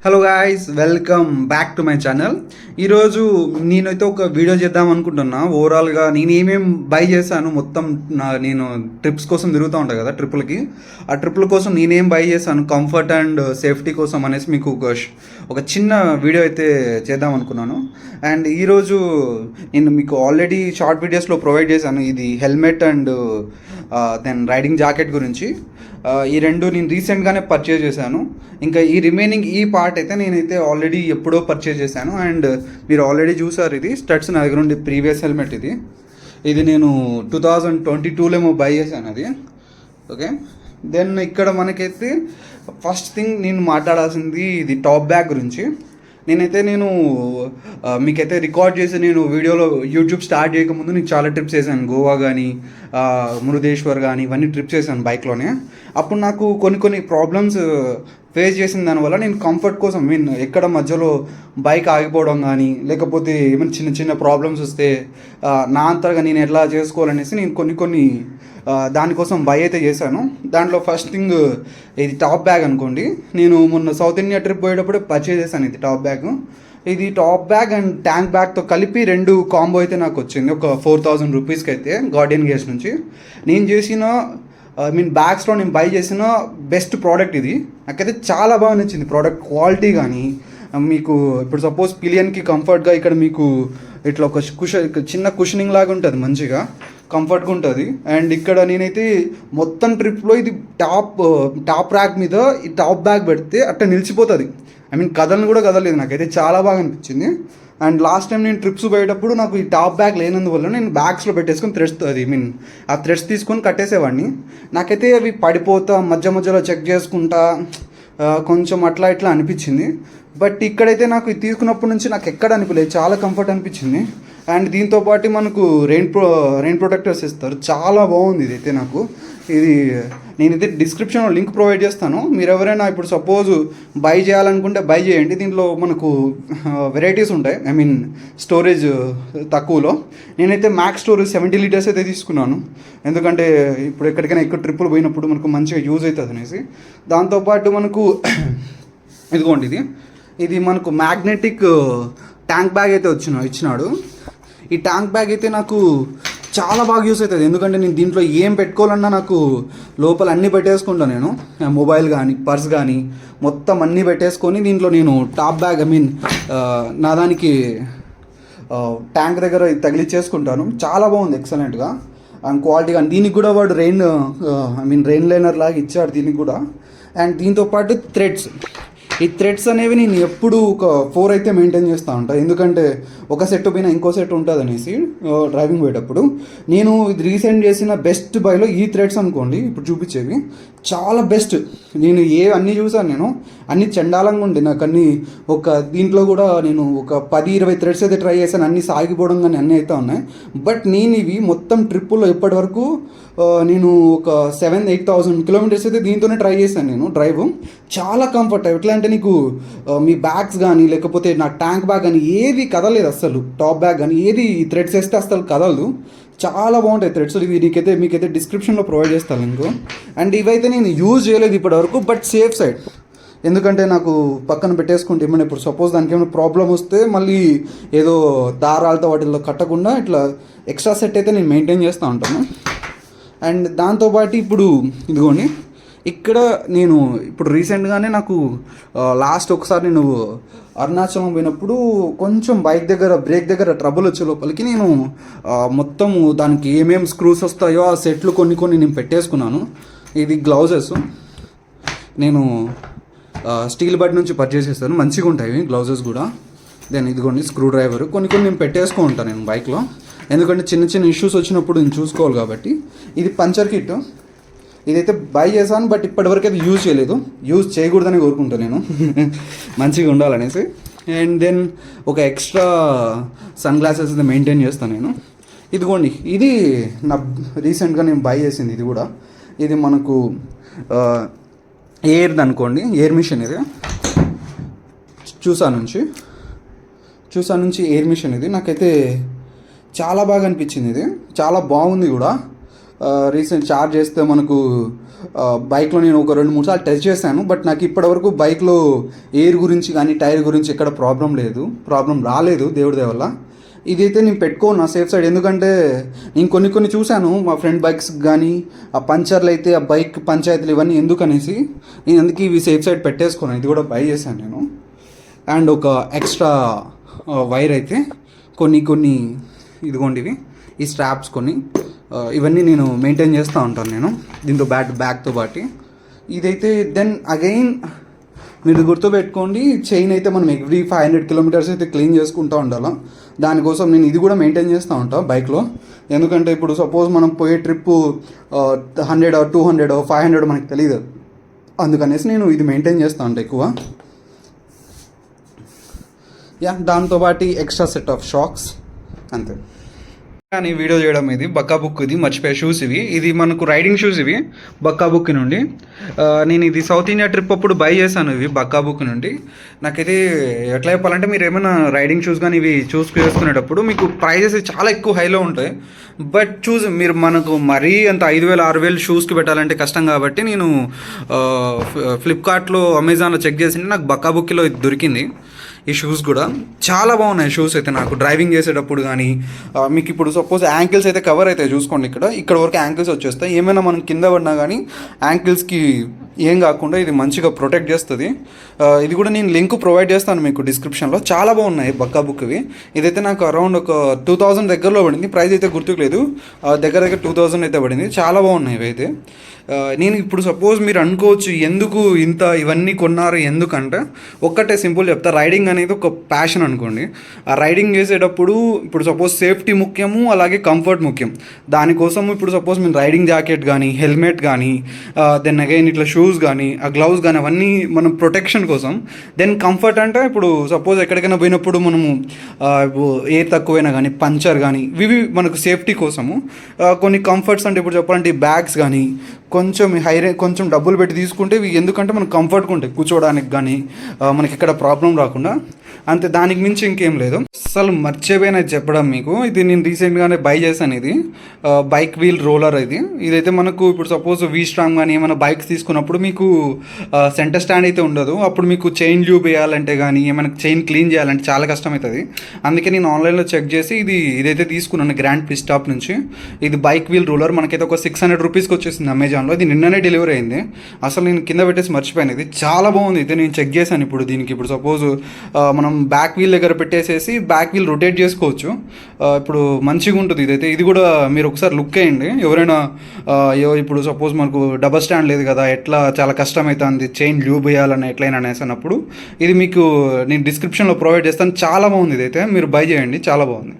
Hello guys, welcome back to my channel. ఈరోజు నేనైతే ఒక వీడియో చేద్దాం అనుకుంటున్నా. ఓవరాల్గా నేను ఏమేమి బై చేశాను మొత్తం. నేను ట్రిప్స్ కోసం తిరుగుతూ ఉంటాను కదా, ట్రిప్పులకి. ఆ ట్రిప్పుల కోసం నేనేం బై చేశాను కంఫర్ట్ అండ్ సేఫ్టీ కోసం అనేసి మీకు ఒక చిన్న వీడియో అయితే చేద్దాం అనుకున్నాను. అండ్ ఈరోజు నేను మీకు ఆల్రెడీ షార్ట్ వీడియోస్లో ప్రొవైడ్ చేశాను. ఇది helmet and then riding jacket గురించి. ఈ రెండు నేను రీసెంట్గానే పర్చేజ్ చేశాను. ఇంకా ఈ రిమైనింగ్ ఈ పార్ట్ అయితే నేనైతే ఆల్రెడీ ఎప్పుడో పర్చేజ్ చేశాను. అండ్ మీరు ఆల్రెడీ చూసారు, ఇది స్టడ్స్ నా దగ్గర ఉండి ప్రీవియస్ హెల్మెట్. ఇది నేను 2022లో బై చేశాను అది. ఓకే, దెన్ ఇక్కడ మనకైతే ఫస్ట్ థింగ్ నేను మాట్లాడాల్సింది ఇది టాప్ బ్యాగ్ గురించి. నేను మీకైతే రికార్డ్ చేసి నేను వీడియోలో యూట్యూబ్ స్టార్ట్ చేయకముందు నేను చాలా ట్రిప్స్ చేశాను. గోవా కానీ, మురుదేశ్వర్ కానీ, ఇవన్నీ ట్రిప్స్ చేశాను బైక్లోనే. అప్పుడు నాకు కొన్ని ప్రాబ్లమ్స్ ఫేస్ చేసిన దానివల్ల నేను కంఫర్ట్ కోసం ఎక్కడ మధ్యలో బైక్ ఆగిపోవడం కానీ, లేకపోతే ఏమైనా చిన్న చిన్న ప్రాబ్లమ్స్ వస్తే నా అంతగా నేను ఎట్లా చేసుకోవాలనేసి నేను కొన్ని దానికోసం బై అయితే చేశాను. దాంట్లో ఫస్ట్ థింగ్ ఇది టాప్ బ్యాగ్ అనుకోండి. నేను మొన్న సౌత్ ఇండియా ట్రిప్ పోయేటప్పుడు పర్చేజ్ చేశాను ఇది టాప్ బ్యాగ్. ఇది టాప్ బ్యాగ్ అండ్ ట్యాంక్ బ్యాగ్తో కలిపి రెండు కాంబో అయితే నాకు వచ్చింది ఒక 4000 రూపీస్కి అయితే, గార్డియన్ గేర్స్ నుంచి. నేను చేసిన బ్యాగ్స్లో నేను బై చేసిన బెస్ట్ ప్రోడక్ట్ ఇది. నాకైతే చాలా బాగా నచ్చింది ప్రోడక్ట్ క్వాలిటీ కానీ. మీకు ఇప్పుడు సపోజ్ పిలియన్కి కంఫర్ట్గా ఇక్కడ మీకు ఇట్లా ఒక చిన్న కుషనింగ్ లాగా ఉంటుంది, మంచిగా కంఫర్ట్గా ఉంటుంది. అండ్ ఇక్కడ నేనైతే మొత్తం ట్రిప్లో ఇది టాప్ ర్యాక్ మీద ఈ టాప్ బ్యాగ్ పెడితే అట్లా నిలిచిపోతుంది. కదలను కూడా కదలేదు. నాకైతే చాలా బాగా అనిపించింది. అండ్ లాస్ట్ టైం నేను ట్రిప్స్ పోయేటప్పుడు నాకు ఈ టాప్ బ్యాగ్ లేనందువల్ల నేను బ్యాగ్స్లో పెట్టేసుకొని ఆ థ్రెడ్స్ తీసుకొని కట్టేసేవాడిని. నాకైతే అవి పడిపోతా మధ్యలో చెక్ చేసుకుంటా కొంచెం అట్లా ఇట్లా అనిపించింది. బట్ ఇక్కడైతే నాకు ఇది తీసుకున్నప్పటి నుంచి నాకు ఎక్కడ అనిపించలేదు, చాలా కంఫర్ట్ అనిపించింది. అండ్ దీంతోపాటు మనకు రెయిన్ ప్రొటెక్టర్స్ ఇస్తారు, చాలా బాగుంది ఇదైతే నాకు. నేనైతే డిస్క్రిప్షన్లో లింక్ ప్రొవైడ్ చేస్తాను. మీరు ఎవరైనా ఇప్పుడు సపోజ్ బై చేయాలనుకుంటే బై చేయండి. దీంట్లో మనకు వెరైటీస్ ఉంటాయి, స్టోరేజ్ తక్కువలో. నేనైతే మ్యాక్స్ స్టోరేజ్ 70 లీటర్స్ అయితే తీసుకున్నాను, ఎందుకంటే ఇప్పుడు ఎక్కడికైనా ఎక్కువ ట్రిప్పులు పోయినప్పుడు మనకు మంచిగా యూజ్ అవుతుంది అనేసి. దాంతోపాటు మనకు ఇదిగోండి, ఇది మనకు మ్యాగ్నెటిక్ ట్యాంక్ బ్యాగ్ అయితే ఇచ్చినాడు. ఈ ట్యాంక్ బ్యాగ్ అయితే నాకు చాలా బాగా యూస్ అవుతుంది, ఎందుకంటే నేను దీంట్లో ఏం పెట్టుకోవాలన్నా నాకు లోపల అన్నీ పెట్టేసుకుంటాను. నేను మొబైల్ కానీ, పర్స్ కానీ మొత్తం అన్నీ పెట్టేసుకొని దీంట్లో నేను టాప్ బ్యాగ్ నా దానికి ట్యాంక్ దగ్గర తగిలిచ్చేసుకుంటాను. చాలా బాగుంది, ఎక్సలెంట్గా. అండ్ క్వాలిటీ కానీ దీనికి కూడా వాడు రెయిన్ లైనర్ లాగా ఇచ్చాడు దీనికి కూడా. అండ్ దీంతోపాటు ఈ థ్రెడ్స్ అనేవి నేను ఎప్పుడు ఒక 4 అయితే మెయింటైన్ చేస్తూ ఉంటాను, ఎందుకంటే ఒక సెట్ పోయినా ఇంకో సెట్ ఉంటుంది అనేసి డ్రైవింగ్ పోయేటప్పుడు. నేను ఇది రీసెంట్ చేసిన బెస్ట్ బైలో ఈ థ్రెడ్స్ అనుకోండి, ఇప్పుడు చూపించేవి చాలా బెస్ట్. నేను అన్నీ చూసాను, నేను అన్నీ చండాలంగా ఉండే నాకు అన్నీ. దీంట్లో కూడా నేను ఒక 10-20 థ్రెడ్స్ అయితే ట్రై చేశాను, అన్నీ సాగిపోవడం కానీ అన్నీ అయితే ఉన్నాయి. బట్ నేను ఇవి మొత్తం ట్రిప్పుల్లో ఇప్పటి వరకు నేను ఒక 7,000-8,000 కిలోమీటర్స్ అయితే దీంతోనే ట్రై చేశాను నేను డ్రైవ్. చాలా కంఫర్ట్. ఎట్లా అంటే నీకు మీ బ్యాగ్స్ కానీ, లేకపోతే నా ట్యాంక్ బ్యాగ్ కానీ ఏది కదలేదు అస్సలు. టాప్ బ్యాగ్ కానీ ఏది థ్రెడ్స్ వేస్తే అస్సలు కదలదు. చాలా బాగుంటాయి థ్రెడ్స్. మీకైతే డిస్క్రిప్షన్లో ప్రొవైడ్ చేస్తాను లింక్. అండ్ ఇవైతే నేను యూజ్ చేయలేదు ఇప్పటివరకు, బట్ సేఫ్ సైడ్, ఎందుకంటే నాకు పక్కన పెట్టేసుకుంటే ఏమైనా ఇప్పుడు సపోజ్ దానికి ఏమైనా ప్రాబ్లం వస్తే మళ్ళీ ఏదో దారాలతో వాటిల్లో కట్టకుండా ఇట్లా ఎక్స్ట్రా సెట్ అయితే నేను మెయింటైన్ చేస్తూ ఉంటాను. అండ్ దాంతోపాటు ఇప్పుడు ఇదిగోండి, ఇక్కడ నేను ఇప్పుడు రీసెంట్గానే నాకు లాస్ట్ ఒకసారి నేను అరుణాచలం పోయినప్పుడు కొంచెం బ్రేక్ దగ్గర ట్రబుల్ వచ్చే లోపలికి నేను మొత్తం దానికి ఏమేమి స్క్రూస్ వస్తాయో ఆ సెట్లు కొన్ని నేను పెట్టేసుకున్నాను. ఇది గ్లౌజెస్ నేను స్టీల్ బడ్ నుంచి పర్చేస్ చేస్తాను, మంచిగా ఉంటాయి గ్లౌజెస్ కూడా. దెన్ ఇదిగోండి స్క్రూ డ్రైవర్ కొన్ని నేను పెట్టేసుకుంటాను ఉంటాను నేను బైక్లో, ఎందుకంటే చిన్న ఇష్యూస్ వచ్చినప్పుడు నేను చూసుకోవాలి కాబట్టి. ఇది పంచర్ కిట్, ఇదైతే బై చేశాను, బట్ ఇప్పటివరకు అయితే యూజ్ చేయకూడదని కోరుకుంటాను నేను మంచిగా ఉండాలనేసి. అండ్ దెన్ ఒక ఎక్స్ట్రా సన్ గ్లాసెస్ అయితే మెయింటైన్ చేస్తాను నేను. ఇదిగోండి, ఇది నా రీసెంట్గా నేను బై చేసింది. ఇది మనకు ఎయిర్ది అనుకోండి, ఎయిర్ మిషన్. ఇది చూసా నుంచి ఎయిర్ మిషన్. ఇది నాకైతే చాలా బాగా అనిపించింది. ఇది చాలా బాగుంది కూడా. రీసెంట్ చార్జ్ చేస్తే మనకు బైక్లో నేను ఒక 2-3 సార్లు టెస్ట్ చేశాను. బట్ నాకు ఇప్పటివరకు బైక్లో ఎయిర్ గురించి కానీ టైర్ గురించి ఎక్కడ ప్రాబ్లం రాలేదు దేవుడి దయ వల్ల. ఇదైతే నేను పెట్టుకోను నా సేఫ్ సైడ్, ఎందుకంటే నేను కొన్ని చూశాను మా ఫ్రెండ్ బైక్స్ కానీ ఆ పంచర్లు అయితే ఆ బైక్ పంచాయతీలు ఇవన్నీ ఎందుకనేసి నేను అందుకే ఇవి సేఫ్ సైడ్ పెట్టేసుకున్నాను. ఇది కూడా బై చేశాను నేను. అండ్ ఒక ఎక్స్ట్రా వైర్ అయితే కొన్ని ఇదిగోండి ఈ స్ట్రాప్స్ ఇవన్నీ నేను మెయింటైన్ చేస్తూ ఉంటాను నేను దీంతో బ్యాగ్తో పాటు. ఇదైతే దెన్ అగైన్ మీరు గుర్తుపెట్టుకోండి, చైన్ అయితే మనం ఎవ్రీ 500 కిలోమీటర్స్ అయితే క్లీన్ చేసుకుంటూ ఉండాలి. దానికోసం నేను ఇది కూడా మెయింటైన్ చేస్తూ ఉంటాను బైక్లో. ఎందుకంటే ఇప్పుడు సపోజ్ మనం పోయే ట్రిప్పు 100 200 500 మనకు తెలియదు, అందుకనేసి నేను ఇది మెయింటైన్ చేస్తూ ఉంటాను ఎక్కువ. దాంతోపాటు ఎక్స్ట్రా సెట్ ఆఫ్ షాక్స్ అంతే. కానీ వీడియో చేయడం ఇది బక్కా బుక్, ఇది మర్చిపోయే షూస్ ఇది మనకు రైడింగ్ షూస్ బక్కా బుక్ నుండి. నేను ఇది సౌత్ ఇండియా ట్రిప్ అప్పుడు బై చేశాను ఇవి బక్కా బుక్ నుండి. నాకైతే ఎట్లా చెప్పాలంటే, మీరు ఏమైనా రైడింగ్ షూస్ కానీ ఇవి చేసుకునేటప్పుడు మీకు ప్రైజెస్ చాలా ఎక్కువ హైలో ఉంటాయి. బట్ మీరు మనకు మరీ అంత 5,000-6,000 షూస్కి పెట్టాలంటే కష్టం కాబట్టి నేను ఫ్లిప్కార్ట్లో అమెజాన్లో చెక్ చేసింటే నాకు బక్కా బుక్లో ఇది దొరికింది. ఈ షూస్ కూడా చాలా బాగున్నాయి. షూస్ అయితే నాకు డ్రైవింగ్ చేసేటప్పుడు కానీ మీకు ఇప్పుడు సపోజ్ యాంకిల్స్ అయితే కవర్ అయితే చూసుకోండి, ఇక్కడ వరకు యాంకిల్స్ వచ్చేస్తాయి. ఏమైనా మనం కింద పడినా కానీ యాంకిల్స్కి ఏం కాకుండా ఇది మంచిగా ప్రొటెక్ట్ చేస్తుంది. ఇది కూడా నేను లింక్ ప్రొవైడ్ చేస్తాను మీకు డిస్క్రిప్షన్లో. చాలా బాగున్నాయి బక్కా బుక్వి. ఇదైతే నాకు అరౌండ్ ఒక 2000 దగ్గరలో పడింది. ప్రైస్ అయితే గుర్తుకులేదు, దగ్గర 2000 అయితే పడింది. చాలా బాగున్నాయి ఇవైతే. నేను ఇప్పుడు సపోజ్ మీరు అనుకోవచ్చు ఎందుకు ఇవన్నీ కొన్నారు ఎందుకంటే, ఒక్కటే సింపుల్ చెప్తా, రైడింగ్ అనేది ఒక ప్యాషన్ అనుకోండి. ఆ రైడింగ్ చేసేటప్పుడు ఇప్పుడు సపోజ్ సేఫ్టీ ముఖ్యము, అలాగే కంఫర్ట్ ముఖ్యం. దానికోసం ఇప్పుడు సపోజ్ మీరు రైడింగ్ జాకెట్ కానీ హెల్మెట్ కానీ దెన్ అగైన్ ఇట్లా షూస్ కానీ ఆ గ్లౌస్ కానీ అవన్నీ మనం ప్రొటెక్షన్ కోసం. దెన్ కంఫర్ట్ అంటే ఇప్పుడు సపోజ్ ఎక్కడికైనా పోయినప్పుడు మనము ఎయిర్ తక్కువైనా కానీ పంచర్ కానీ ఇవి మనకు సేఫ్టీ కోసము. కొన్ని కంఫర్ట్స్ అంటే ఇప్పుడు చెప్పాలంటే బ్యాగ్స్ కానీ కొంచెం డబ్బులు పెట్టి తీసుకుంటే ఇవి ఎందుకంటే మనకు కంఫర్ట్గా ఉంటాయి కూర్చోవడానికి కానీ మనకి ఎక్కడ ప్రాబ్లం రాకుండా. అంతే, దానికి మించి ఇంకేం లేదు. అసలు మర్చిపోయినది చెప్పడం మీకు, ఇది నేను రీసెంట్గానే బై చేశాను. ఇది బైక్ వీల్ రోలర్. ఇదైతే మనకు ఇప్పుడు సపోజ్ V-Strom కానీ ఏమైనా బైక్స్ తీసుకున్నప్పుడు మీకు సెంటర్ స్టాండ్ అయితే ఉండదు. అప్పుడు మీకు చైన్ ల్యూబ్ వేయాలంటే కానీ ఏమైనా చైన్ క్లీన్ చేయాలంటే చాలా కష్టమవుతుంది. అందుకే నేను ఆన్లైన్లో చెక్ చేసి ఇదైతే తీసుకున్నాను గ్రాండ్ పిస్ స్టాప్ నుంచి. ఇది బైక్ వీల్ రోలర్ మనకైతే ఒక 600 రూపీస్కి వచ్చేసింది అమెజాన్లో. ఇది నిన్ననే డెలివరీ అయింది. అసలు నేను కింద పెట్టేసి మర్చిపోయాను. ఇది చాలా బాగుంది. అయితే నేను చెక్ చేశాను ఇప్పుడు సపోజ్ మనం బ్యాక్ వీల్ దగ్గర పెట్టేసేసి బ్యాక్ వీల్ రొటేట్ చేసుకోవచ్చు. ఇప్పుడు మంచిగా ఉంటుంది ఇదైతే. ఇది కూడా మీరు ఒకసారి లుక్ వేయండి. ఎవరైనా ఇప్పుడు సపోజ్ మనకు డబల్ స్టాండ్ లేదు కదా, ఎట్లా చాలా కష్టమవుతుంది చైన్ ల్యూబ్ వేయాలని ఎట్లయినా అనేసి అన్నప్పుడు ఇది మీకు నేను డిస్క్రిప్షన్లో ప్రొవైడ్ చేస్తాను. చాలా బాగుంది ఇదైతే, మీరు బై చేయండి, చాలా బాగుంది.